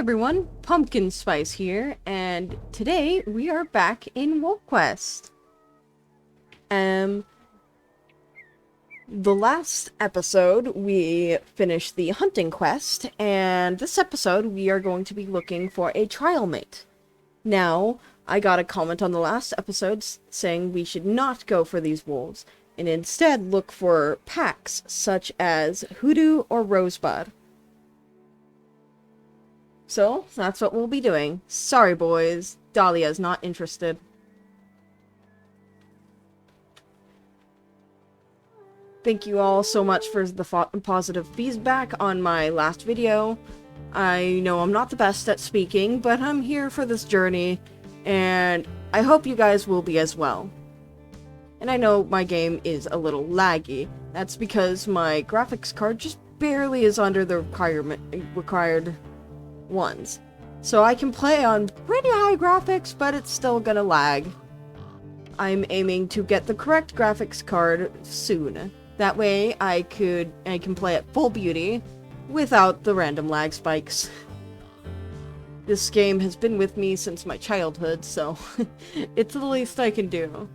everyone, Pumpkin Spice here, and today we are back in WOLFQUEST. The last episode we finished the hunting quest, and this episode we are going to be looking for a trial mate. Now, I got a comment on the last episode saying we should not go for these wolves, and instead look for packs such as Hoodoo or Rosebud. So, that's what we'll be doing. Sorry, boys. Dahlia's not interested. Thank you all so much for the positive feedback on my last video. I know I'm not the best at speaking, but I'm here for this journey, and I hope you guys will be as well. And I know my game is a little laggy. That's because my graphics card just barely is under the required ones. So I can play on pretty high graphics, but it's still gonna lag. I'm aiming to get the correct graphics card soon. That way I can play at full beauty without the random lag spikes. This game has been with me since my childhood, so it's the least I can do.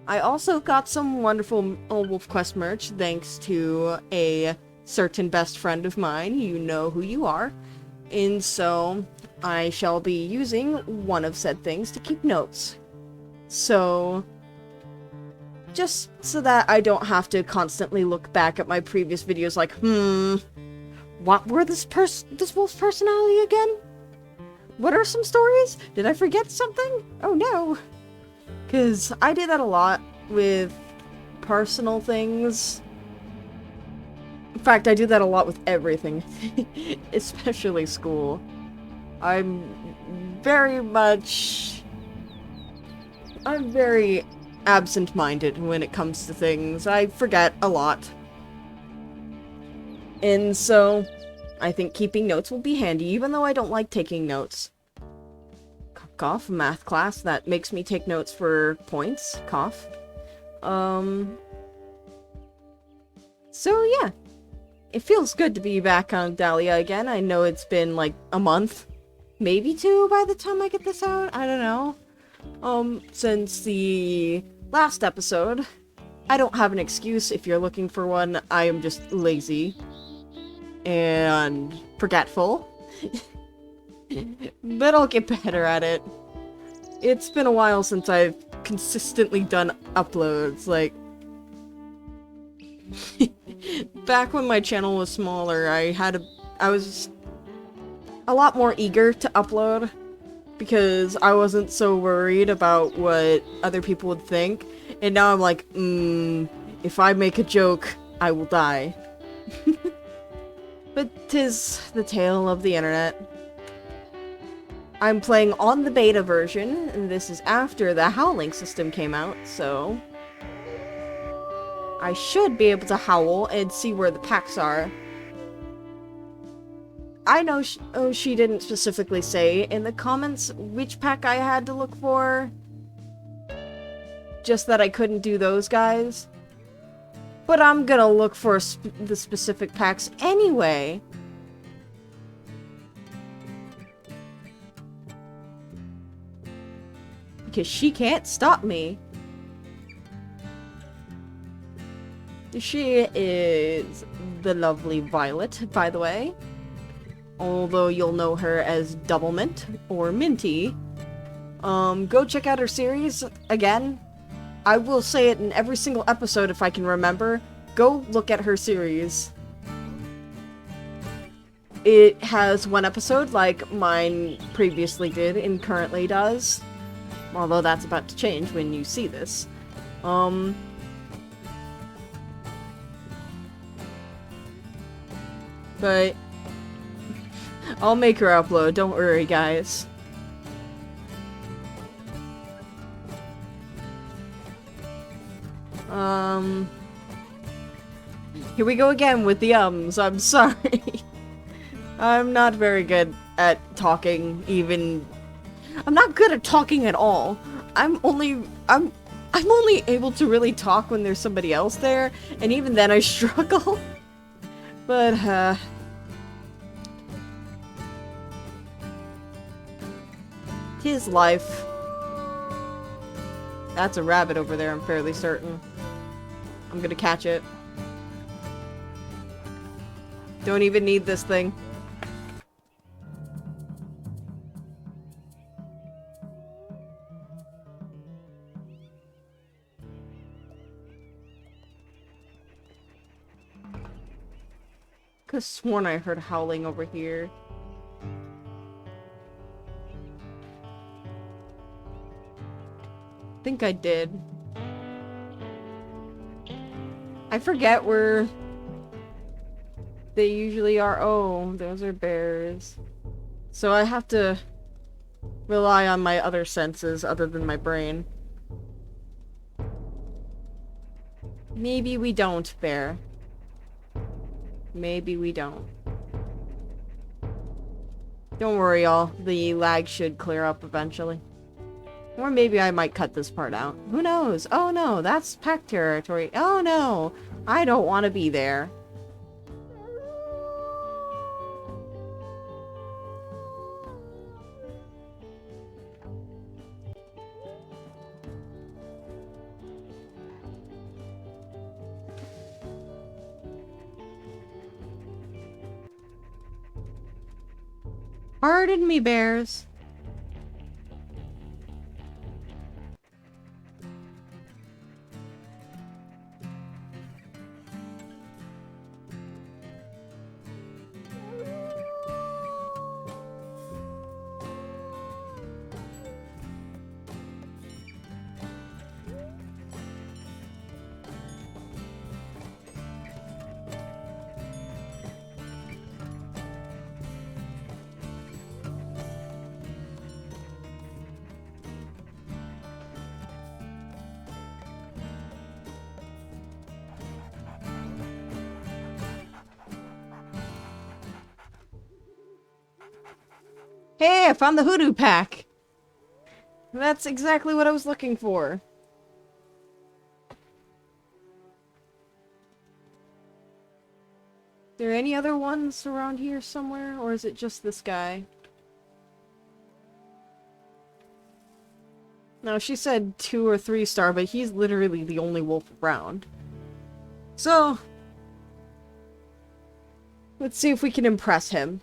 I also got some wonderful WolfQuest merch thanks to a certain best friend of mine. You know who you are. And so, I shall be using one of said things to keep notes. So, just so that I don't have to constantly look back at my previous videos like, what were this wolf's personality again? What are some stories? Did I forget something? Oh no! Because I do that a lot with personal things. In fact, I do that a lot with everything, especially school. I'm very absent-minded when it comes to things. I forget a lot. And so, I think keeping notes will be handy, even though I don't like taking notes. Cough, math class, that makes me take notes for points. Cough. So yeah. It feels good to be back on Dahlia again. I know it's been like a month, maybe two by the time I get this out. I don't know. Since the last episode. I don't have an excuse if you're looking for one. I am just lazy and forgetful. But I'll get better at it. It's been a while since I've consistently done uploads, like back when my channel was smaller, I was a lot more eager to upload because I wasn't so worried about what other people would think. And now I'm like, if I make a joke, I will die. But 'tis the tale of the internet. I'm playing on the beta version, and this is after the howling system came out, so I should be able to howl and see where the packs are. I know she didn't specifically say in the comments which pack I had to look for. Just that I couldn't do those guys. But I'm gonna look for the specific packs anyway. Because she can't stop me. She is the lovely Violet, by the way. Although you'll know her as Double Mint, or Minty. Go check out her series, again. I will say it in every single episode if I can remember. Go look at her series. It has one episode like mine previously did and currently does. Although that's about to change when you see this. But I'll make her upload, don't worry, guys. Here we go again with the ums. I'm sorry. I'm not very good at talking, even. I'm not good at talking at all. I'm only able to really talk when there's somebody else there, and even then I struggle. But 'Tis life. That's a rabbit over there, I'm fairly certain. I'm gonna catch it. Don't even need this thing. Could've sworn I heard howling over here. Think I did. I forget where they usually are. Oh, those are bears. So I have to rely on my other senses other than my brain. Maybe we don't, bear. Maybe we don't. Don't worry, y'all. The lag should clear up eventually. Or maybe I might cut this part out. Who knows? Oh no, that's pack territory. Oh no, I don't want to be there. Pardon me, bears. Hey, I found the hoodoo pack! That's exactly what I was looking for. There any other ones around here somewhere, or is it just this guy? No, she said 2 or 3 star, but he's literally the only wolf around. So, let's see if we can impress him.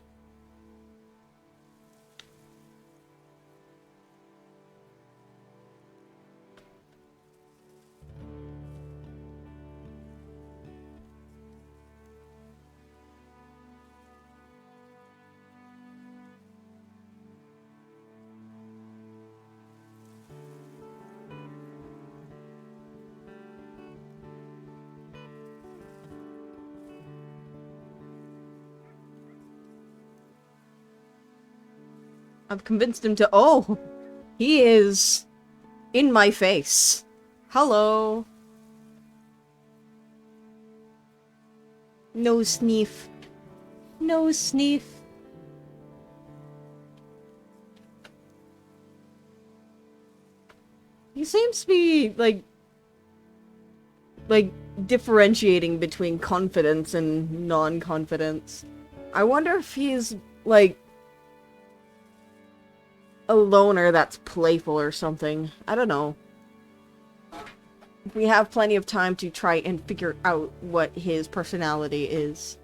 I've convinced him to— oh! He is in my face. Hello. No sniff. No sniff. He seems to be, like, differentiating between confidence and non-confidence. I wonder if he's, like, a loner that's playful or something. I don't know. We have plenty of time to try and figure out what his personality is.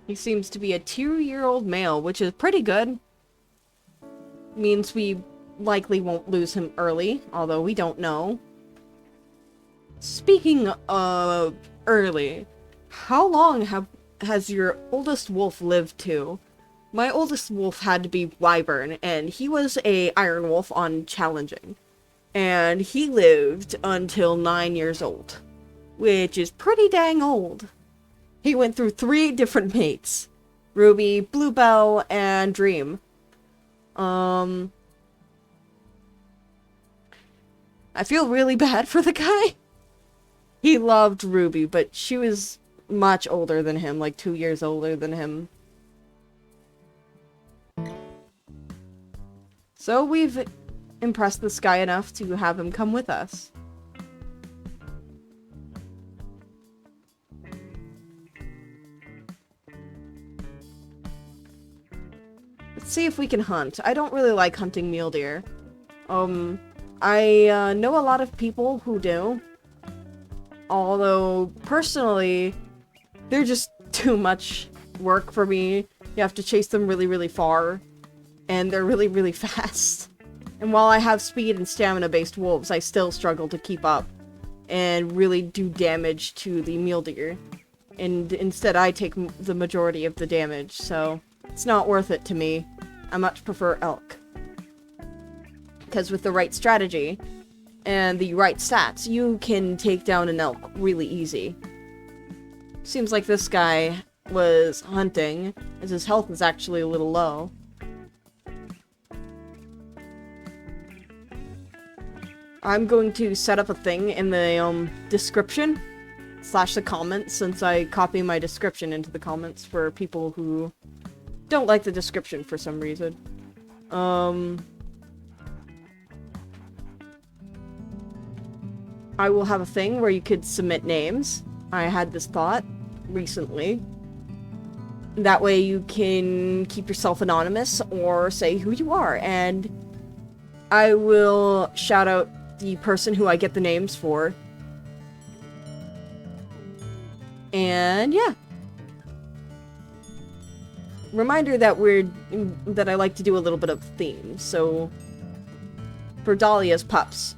He seems to be a 2-year-old male, which is pretty good. Means we likely won't lose him early, although we don't know. Speaking of early, how long has your oldest wolf lived to? My oldest wolf had to be Wyvern, and he was a Iron Wolf on Challenging. And he lived until 9 years old, which is pretty dang old. He went through 3 different mates. Ruby, Bluebell, and Dream. I feel really bad for the guy. He loved Ruby, but she was much older than him, like 2 years older than him. So we've impressed this guy enough to have him come with us. Let's see if we can hunt. I don't really like hunting mule deer. I know a lot of people who do. Although, personally, they're just too much work for me. You have to chase them really, really far. And they're really, really fast. And while I have speed and stamina-based wolves, I still struggle to keep up. And really do damage to the mule deer. And instead, I take the majority of the damage, so it's not worth it to me. I much prefer elk. Because with the right strategy and the right stats, you can take down an elk really easy. Seems like this guy was hunting, as his health is actually a little low. I'm going to set up a thing in the description / the comments, since I copy my description into the comments for people who don't like the description for some reason. I will have a thing where you could submit names. I had this thought recently. That way you can keep yourself anonymous or say who you are, and I will shout out the person who I get the names for. And yeah. Reminder that I like to do a little bit of themes. So for Dahlia's pups,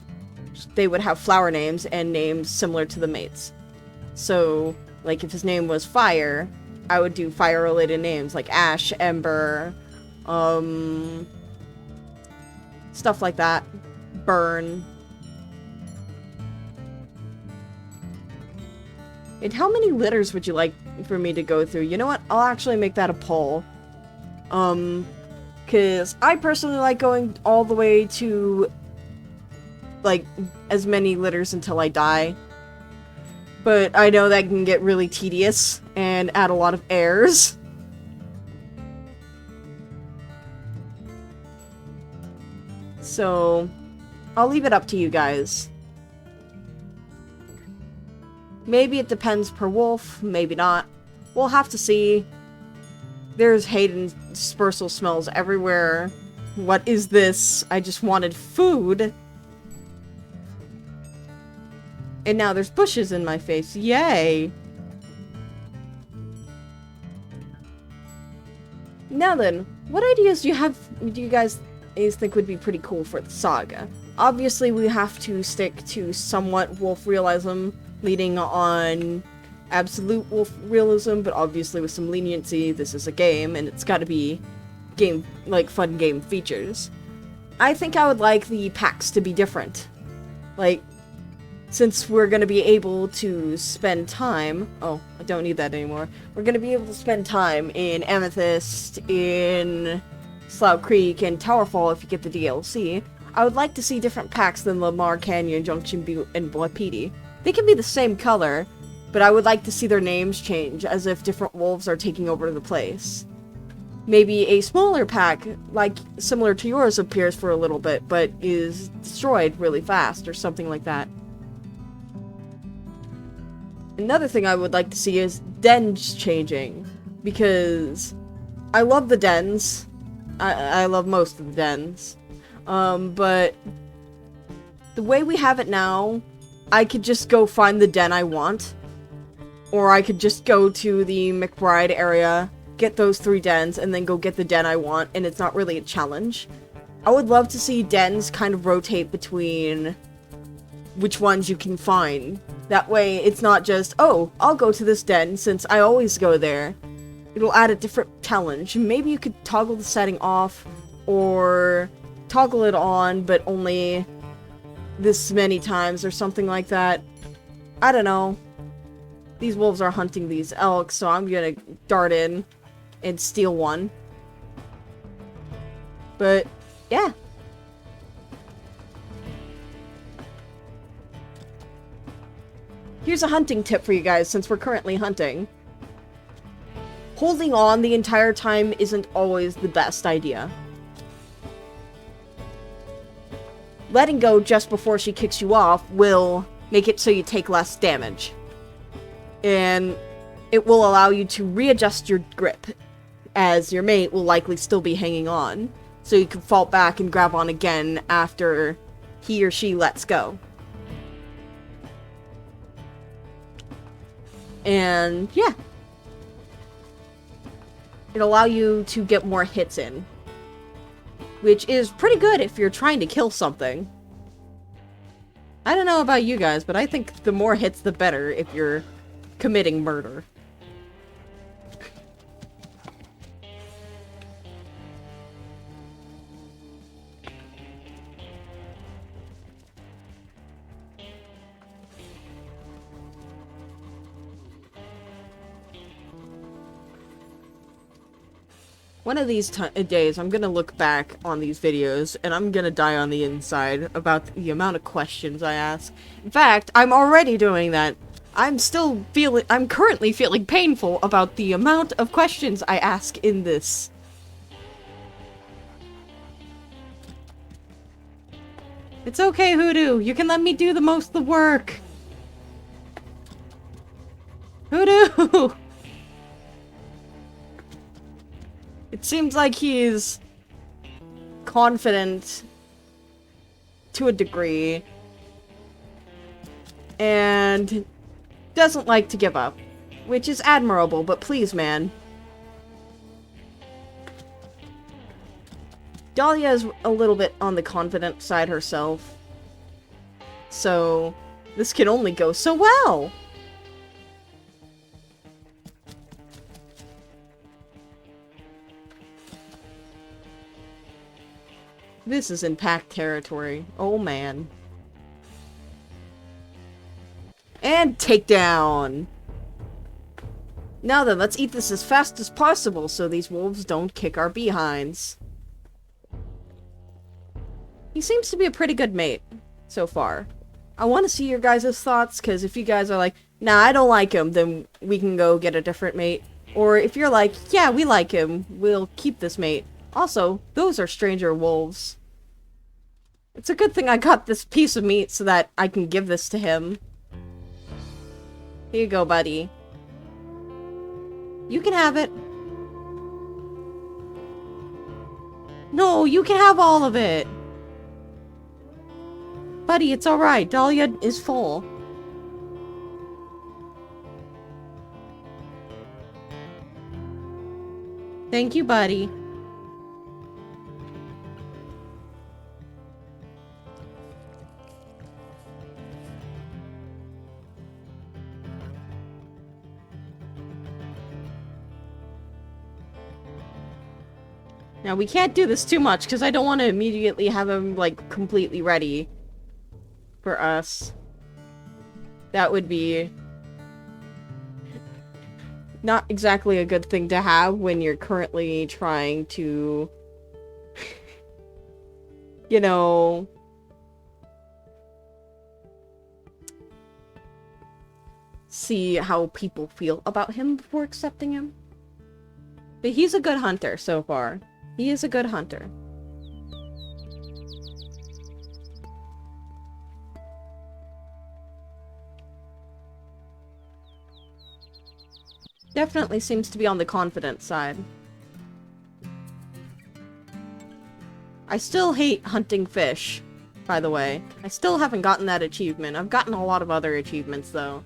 they would have flower names and names similar to the mates. So, like if his name was Fire, I would do fire-related names like Ash, Ember, stuff like that. Burn. And how many litters would you like for me to go through? You know what? I'll actually make that a poll. Because I personally like going all the way to, like, as many litters until I die. But I know that can get really tedious and add a lot of errors. So, I'll leave it up to you guys. Maybe it depends per wolf, maybe not. We'll have to see. There's hate and dispersal smells everywhere. What is this? I just wanted food. And now there's bushes in my face. Yay! Now then, what ideas do you guys think would be pretty cool for the saga? Obviously, we have to stick to somewhat wolf realism, leading on absolute wolf realism, but obviously with some leniency. This is a game, and it's gotta be fun game features. I think I would like the packs to be different. Like, since we're gonna be able to spend time... Oh, I don't need that anymore. We're gonna be able to spend time in Amethyst, in Slough Creek, and Towerfall if you get the DLC. I would like to see different packs than Lamar Canyon, Junction Butte, and Wapiti. They can be the same color, but I would like to see their names change, as if different wolves are taking over the place. Maybe a smaller pack, like similar to yours, appears for a little bit, but is destroyed really fast, or something like that. Another thing I would like to see is dens changing, because I love the dens. I love most of the dens. But the way we have it now, I could just go find the den I want, or I could just go to the McBride area, get those 3 dens, and then go get the den I want, and it's not really a challenge. I would love to see dens kind of rotate between which ones you can find. That way, it's not just, oh, I'll go to this den since I always go there. It'll add a different challenge. Maybe you could toggle the setting off, or toggle it on, but only this many times, or something like that. I don't know. These wolves are hunting these elk, so I'm gonna dart in and steal one. But, yeah. Here's a hunting tip for you guys, since we're currently hunting. Holding on the entire time isn't always the best idea. letting go just before she kicks you off will make it so you take less damage. And it will allow you to readjust your grip, as your mate will likely still be hanging on, so you can fall back and grab on again after he or she lets go. And yeah, it'll allow you to get more hits in, which is pretty good if you're trying to kill something. I don't know about you guys, but I think the more hits the better if you're committing murder. One of these days, I'm gonna look back on these videos, and I'm gonna die on the inside about the amount of questions I ask. In fact, I'm already doing that. I'm currently feeling painful about the amount of questions I ask in this. It's okay, Hoodoo. You can let me do the most of the work. Hoodoo! It seems like he's confident to a degree and doesn't like to give up, which is admirable, but please, man. Dahlia is a little bit on the confident side herself, so this can only go so well. This is in pack territory. Oh, man. And takedown! Now then, let's eat this as fast as possible so these wolves don't kick our behinds. He seems to be a pretty good mate so far. I want to see your guys' thoughts, because if you guys are like, nah, I don't like him, then we can go get a different mate. Or if you're like, yeah, we like him, we'll keep this mate. Also, those are stranger wolves. It's a good thing I got this piece of meat so that I can give this to him. Here you go, buddy. You can have it. No, you can have all of it. Buddy, it's alright. Dahlia is full. Thank you, buddy. Now, we can't do this too much, because I don't want to immediately have him, like, completely ready for us. That would be not exactly a good thing to have when you're currently trying to, you know, see how people feel about him before accepting him. But he's a good hunter so far. He is a good hunter. Definitely seems to be on the confident side. I still hate hunting fish, by the way. I still haven't gotten that achievement. I've gotten a lot of other achievements, though.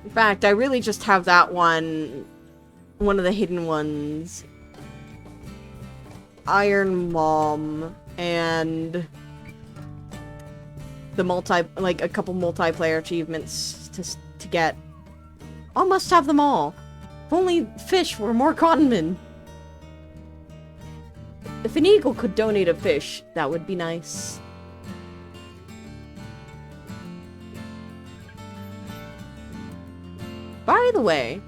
In fact, I really just have that one of the hidden ones. Iron Mom, and the a couple multiplayer achievements to get. Almost have them all. If only fish were more common. If an eagle could donate a fish, that would be nice. By the way,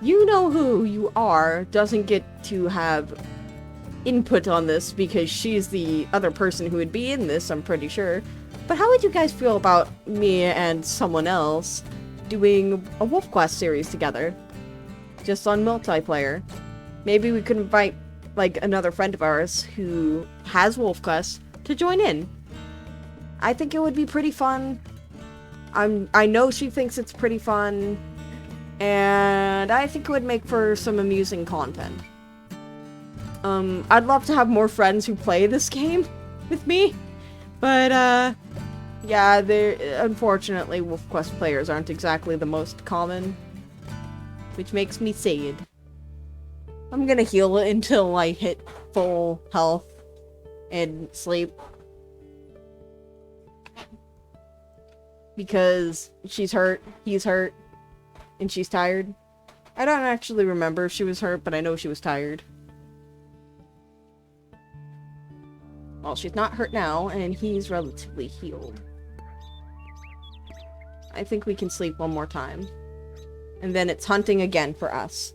you know who you are doesn't get to have input on this because she's the other person who would be in this, I'm pretty sure. But how would you guys feel about me and someone else doing a WolfQuest series together? Just on multiplayer. Maybe we could invite like, another friend of ours who has WOLFQuest to join in. I think it would be pretty fun. I know she thinks it's pretty fun, and I think it would make for some amusing content. I'd love to have more friends who play this game with me, but, yeah, unfortunately, WolfQuest players aren't exactly the most common, which makes me sad. I'm gonna heal it until I hit full health and sleep. Because she's hurt, he's hurt, and she's tired. I don't actually remember if she was hurt, but I know she was tired. Well, she's not hurt now, and he's relatively healed. I think we can sleep one more time. And then it's hunting again for us.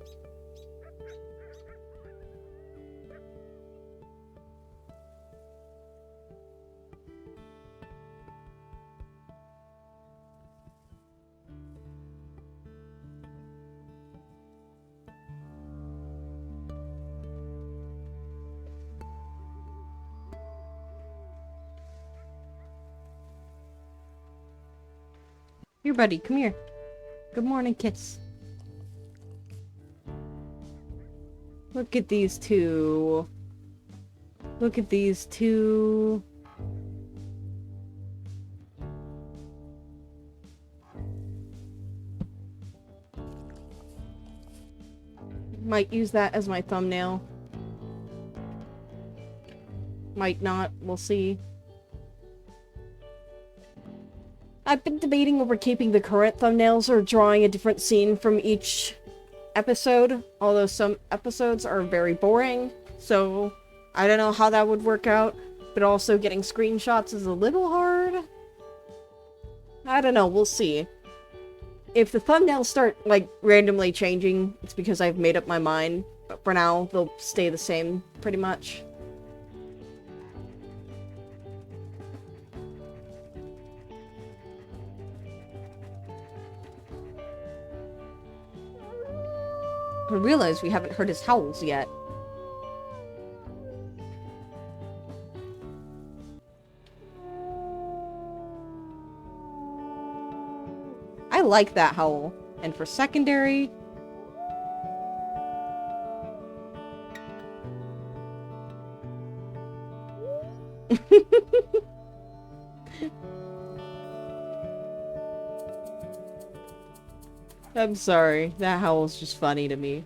Here, buddy, come here. Good morning, kiss. Look at these two. Look at these two. Might use that as my thumbnail. Might not. We'll see. I've been debating over keeping the current thumbnails or drawing a different scene from each episode, although some episodes are very boring, so I don't know how that would work out, but also getting screenshots is a little hard. I don't know, we'll see. If the thumbnails start, like, randomly changing, it's because I've made up my mind, but for now, they'll stay the same, pretty much. I realize we haven't heard his howls yet. I like that howl. And for secondary... I'm sorry. That howl's just funny to me.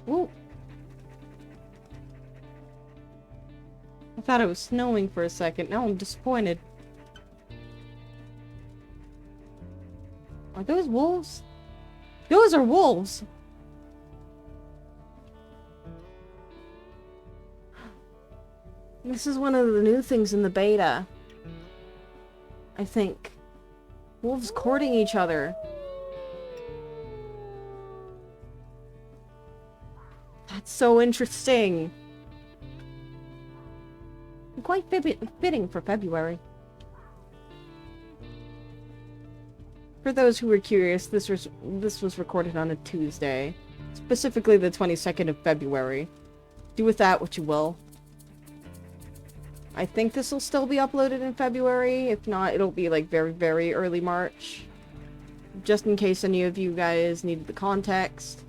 Ooh. I thought it was snowing for a second. Now I'm disappointed. Are those wolves? Those are wolves! This is one of the new things in the beta. I think. Wolves courting each other. That's so interesting. Quite fitting for February. For those who were curious, this was recorded on a Tuesday. Specifically the 22nd of February. Do with that what you will. I think this will still be uploaded in February. If not, it'll be like very, very early March. Just in case any of you guys needed the context.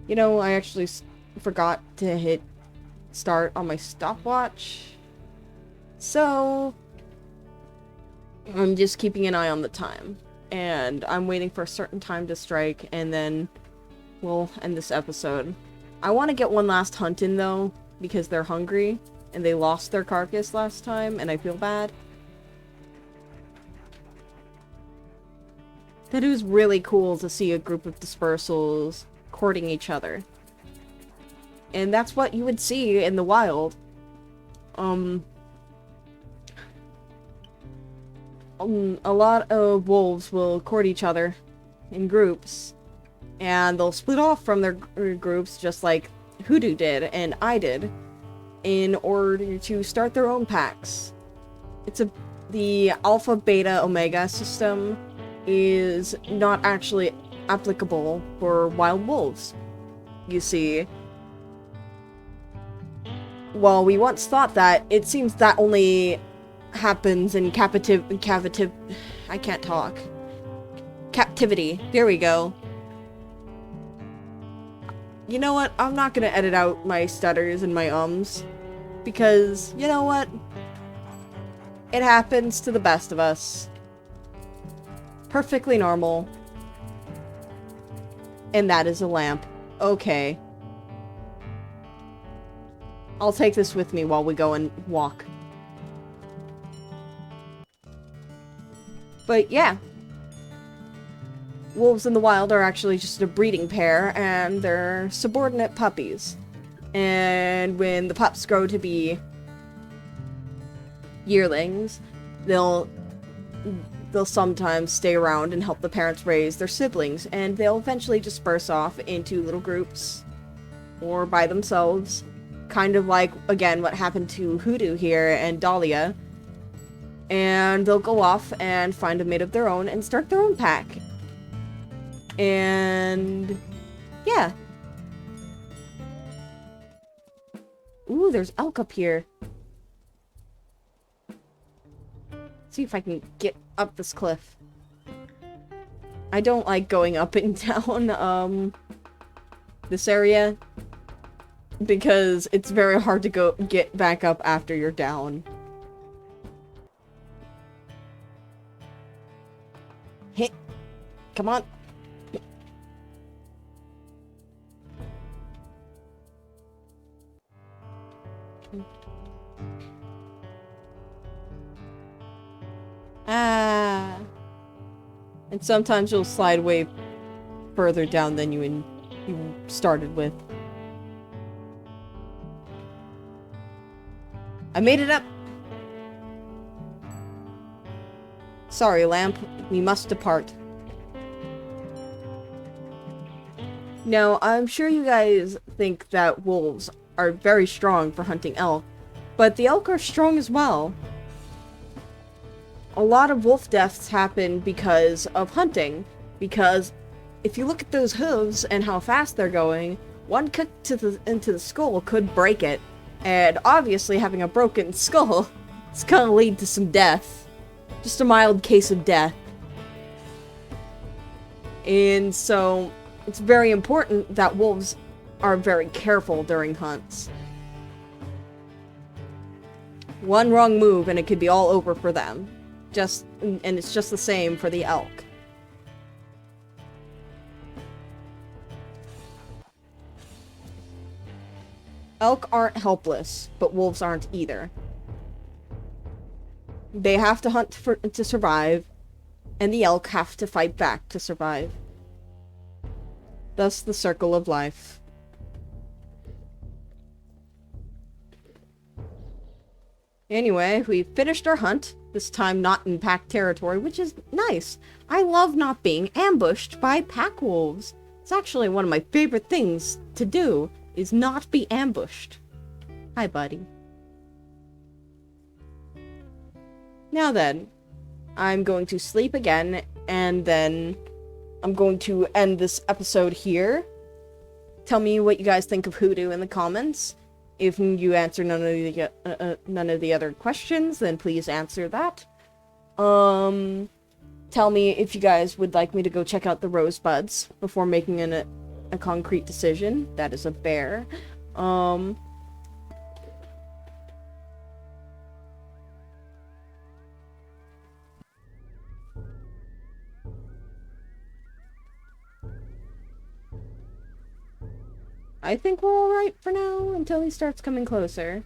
You know, I actually forgot to hit start on my stopwatch. So, I'm just keeping an eye on the time. And I'm waiting for a certain time to strike, and then we'll end this episode. I want to get one last hunt in, though, because they're hungry, and they lost their carcass last time, and I feel bad. That was really cool to see a group of dispersals courting each other. And that's what you would see in the wild. A lot of wolves will court each other in groups. And they'll split off from their groups just like Hoodoo did and I did. in order to start their own packs. The Alpha, Beta, Omega system is not actually applicable for wild wolves. You see, while we once thought that, it seems that only happens in I can't talk. Captivity. There we go. You know what? I'm not gonna edit out my stutters and my ums. Because, you know what? It happens to the best of us. Perfectly normal. And that is a lamp. Okay. I'll take this with me while we go and walk. But yeah. Wolves in the wild are actually just a breeding pair, and they're subordinate puppies. And when the pups grow to be yearlings, they'll sometimes stay around and help the parents raise their siblings, and they'll eventually disperse off into little groups or by themselves, kind of like, again, what happened to Hoodoo here and Dahlia. And they'll go off and find a mate of their own and start their own pack. And yeah. Ooh, there's elk up here. See if I can get up this cliff. I don't like going up and down this area because it's very hard to get back up after you're down. Hit. Come on. Ah. And sometimes you'll slide way further down than you started with. I made it up! Sorry, lamp. We must depart. Now, I'm sure you guys think that wolves are very strong for hunting elk, but the elk are strong as well. A lot of wolf deaths happen because of hunting, because if you look at those hooves and how fast they're going, one kick into the skull could break it, and obviously having a broken skull is gonna lead to some death. Just a mild case of death. And so, it's very important that wolves are very careful during hunts. One wrong move and it could be all over for them. And it's just the same for the elk. Elk aren't helpless, but wolves aren't either. They have to hunt to survive, and the elk have to fight back to survive. Thus the circle of life. Anyway, we finished our hunt, this time not in pack territory, which is nice. I love not being ambushed by pack wolves. It's actually one of my favorite things to do, is not be ambushed. Hi, buddy. Now then, I'm going to sleep again, and then I'm going to end this episode here. Tell me what you guys think of Hoodoo in the comments. If you answer none of the other questions, then please answer that. Tell me if you guys would like me to go check out the rosebuds before making a concrete decision. That is a bear. I think we're alright for now until he starts coming closer.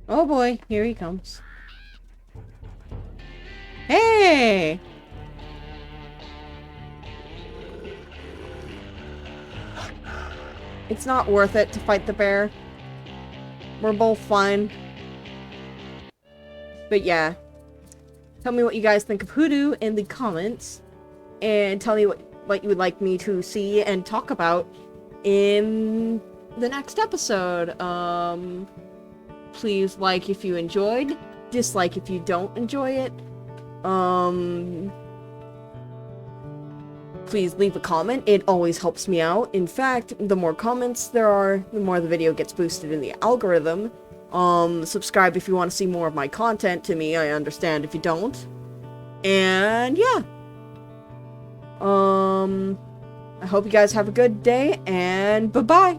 Oh boy, here he comes. Hey! It's not worth it to fight the bear. We're both fine. But yeah. Tell me what you guys think of Hoodoo in the comments. and tell me what you would like me to see and talk about in the next episode. Please like if you enjoyed, dislike if you don't enjoy it. Please leave a comment. It always helps me out. In fact, the more comments there are, the more the video gets boosted in the algorithm. Subscribe if you want to see more of my content to me. I understand if you don't. And yeah. I hope you guys have a good day, and bye-bye!